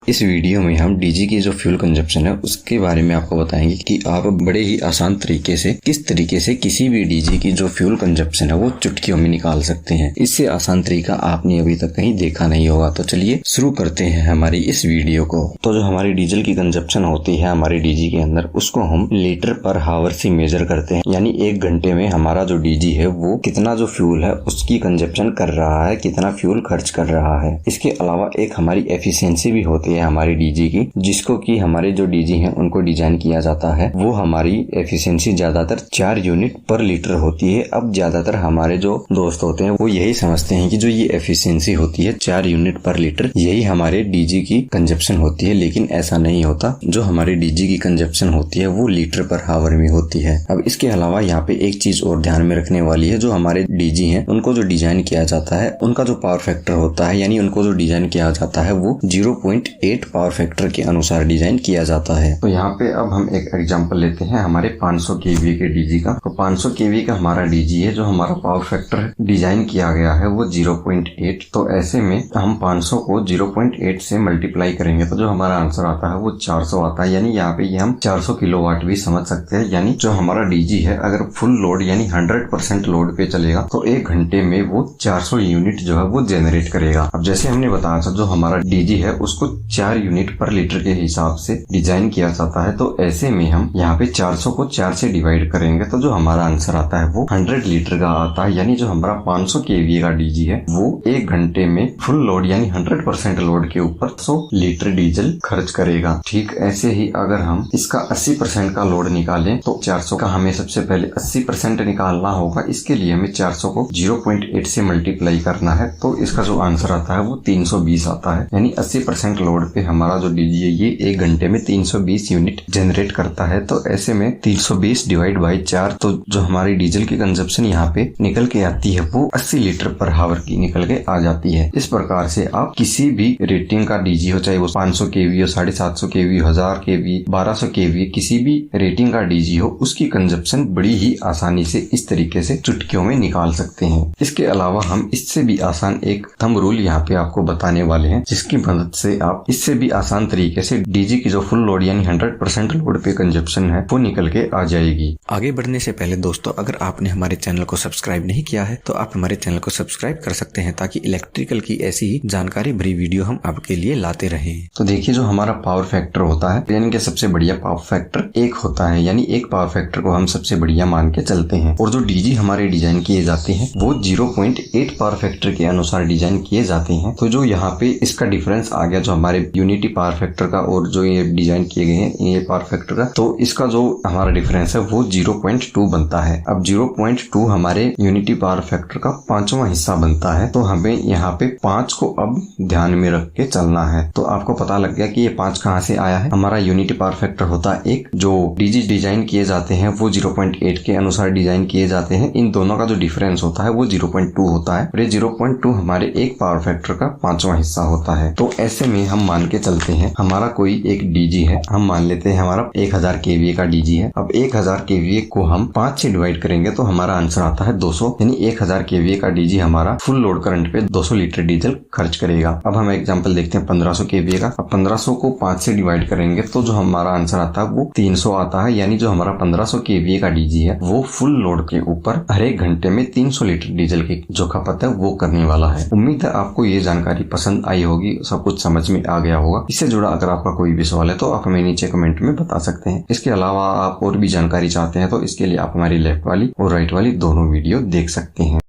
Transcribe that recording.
इस वीडियो में हम डीजी की जो फ्यूल कंजप्शन है उसके बारे में आपको बताएंगे कि आप बड़े ही आसान तरीके से किस तरीके से किसी भी डीजी की जो फ्यूल कंजप्शन है वो चुटकियों में निकाल सकते हैं। इससे आसान तरीका आपने अभी तक कहीं देखा नहीं होगा। तो चलिए शुरू करते हैं हमारी इस वीडियो को। तो जो हमारी डीजल की कंजप्शन होती है हमारी डीजी के अंदर, उसको हम लीटर पर हावर से मेजर करते हैं, यानी 1 घंटे में हमारा जो डीजी है वो कितना जो फ्यूल है उसकी कंजप्शन कर रहा है, कितना फ्यूल खर्च कर रहा है। इसके अलावा एक हमारी एफिशिएंसी भी होती है हमारी डीजी की, जिसको कि हमारे जो डीजी हैं उनको डिजाइन किया जाता है। वो हमारी एफिशिएंसी ज्यादातर 4 यूनिट पर लीटर होती है। अब ज्यादातर हमारे जो दोस्त होते हैं वो यही समझते हैं कि जो ये एफिशिएंसी होती है 4 यूनिट पर लीटर, यही हमारे डीजी की कंजप्शन होती है, लेकिन ऐसा नहीं होता। जो हमारी डीजी की कंजप्शन होती है वो लीटर पर हावर में होती है। अब इसके अलावा यहाँ पे एक चीज और ध्यान में रखने वाली है, जो हमारे डीजी हैं उनको जो डिजाइन किया जाता है उनका जो पावर फैक्टर होता है, यानी उनको जो डिजाइन किया जाता है वो 0.8 पावर फैक्टर के अनुसार डिजाइन किया जाता है। तो यहाँ पे अब हम एक एग्जांपल लेते हैं हमारे 500 केवी के डीजी का। तो 500 केवी का हमारा डीजी है, जो हमारा पावर फैक्टर डिजाइन किया गया है वो 0.8। तो ऐसे में हम 500 को 0.8 से मल्टीप्लाई करेंगे तो जो हमारा आंसर आता है वो 400 आता है। यानी यहाँ पे ये हम 400 किलोवाट भी समझ सकते हैं। यानी जो हमारा डीजी है अगर फुल लोड यानी 100% लोड पे चलेगा तो 1 घंटे में वो 400 यूनिट जो है वो जनरेट करेगा। अब जैसे हमने बताया था जो हमारा डीजी है उसको 4 यूनिट पर लीटर के हिसाब से डिजाइन किया जाता है। तो ऐसे में हम यहाँ पे 400 को 4 से डिवाइड करेंगे तो जो हमारा आंसर आता है वो 100 लीटर का आता है। यानी जो हमारा 500 केवी का डीजी है वो 1 घंटे में फुल लोड यानी 100% लोड के ऊपर 100 लीटर डीजल खर्च करेगा। ठीक ऐसे ही अगर हम इसका 80% का लोड निकालें तो 400 का हमें सबसे पहले 80% निकालना होगा। इसके लिए हमें 400 को 0.8 से मल्टीप्लाई करना है तो इसका जो आंसर आता है वो 320 आता है। यानी 80% लोड पे हमारा जो डीजी है ये 1 घंटे में 320 यूनिट जनरेट करता है। तो ऐसे में 320 डिवाइड बाई 4, तो जो हमारी डीजल की कंजप्शन यहाँ पे निकल के आती है वो 80 लीटर पर हावर की निकल के आ जाती है। इस प्रकार से आप किसी भी रेटिंग का डीजी हो, चाहे वो 500 केवी हो, 750 केवी, 1000 केवी, 1200 केवी, किसी भी रेटिंग का डीजी हो, उसकी कंजप्शन बड़ी ही आसानी से इस तरीके से चुटकियों में निकाल सकते हैं। इसके अलावा हम इससे भी आसान एक थंब रूल यहाँ पे आपको बताने वाले हैं, जिसकी मदद से आप इससे भी आसान तरीके से डीजी की जो फुल लोड यानी 100% लोड पे कंजप्शन है वो निकल के आ जाएगी। आगे बढ़ने से पहले दोस्तों, अगर आपने हमारे चैनल को सब्सक्राइब नहीं किया है तो आप हमारे चैनल को सब्सक्राइब कर सकते हैं, ताकि इलेक्ट्रिकल की ऐसी ही जानकारी भरी वीडियो हम आपके लिए लाते रहे। तो देखिए जो हमारा पावर फैक्टर होता है यानी कि सबसे बढ़िया पावर फैक्टर 1 होता है, यानी एक पावर फैक्टर को हम सबसे बढ़िया मान के चलते हैं। और जो डीजी हमारे डिजाइन किए जाते हैं वो 0.8 पावर फैक्टर के अनुसार डिजाइन किए जाते हैं। तो जो यहाँ पे इसका डिफरेंस आ गया जो हमारे यूनिटी पावर फैक्टर का और जो ये डिजाइन किए गए हैं ये पावर फैक्टर का, तो इसका जो हमारा डिफरेंस है वो 0.2 बनता है। अब 0.2 हमारे यूनिटी पावर फैक्टर का 5वां हिस्सा बनता है। तो हमें यहाँ पे 5 को अब ध्यान में रख के चलना है। तो आपको पता लग गया कि ये 5 कहाँ से आया है। हमारा यूनिटी पावर फैक्टर होता है 1, जो डीजी डिजाइन किए जाते हैं वो 0.8 के अनुसार डिजाइन किए जाते हैं। इन दोनों का जो डिफरेंस होता है वो 0.2 होता है और ये 0.2 हमारे एक पावर फैक्टर का 5वां हिस्सा होता है। तो ऐसे में हम मान के चलते हैं हमारा कोई एक डीजी है, हम मान लेते हैं हमारा 1000 केवीए का डीजी है। अब 1000 केवीए को हम 5 से डिवाइड करेंगे तो हमारा आंसर आता है 200। यानी 1000 केवीए का डीजी हमारा फुल लोड करंट पे 200 लीटर डीजल खर्च करेगा। अब हम एग्जांपल देखते हैं 1500 केवीए का। अब 1500 को 5 से डिवाइड करेंगे तो जो हमारा आंसर आता है वो 300 आता है। यानी जो हमारा 1500 केवीए का डीजी है वो फुल लोड के ऊपर हर एक घंटे में 300 लीटर डीजल की जो खपत है वो करने वाला है। उम्मीद है आपको ये जानकारी पसंद आई होगी, सब कुछ समझ में आ गया होगा। इससे जुड़ा अगर आपका कोई भी सवाल है तो आप हमें नीचे कमेंट में बता सकते हैं। इसके अलावा आप और भी जानकारी चाहते हैं तो इसके लिए आप हमारी लेफ्ट वाली और राइट वाली दोनों वीडियो देख सकते हैं।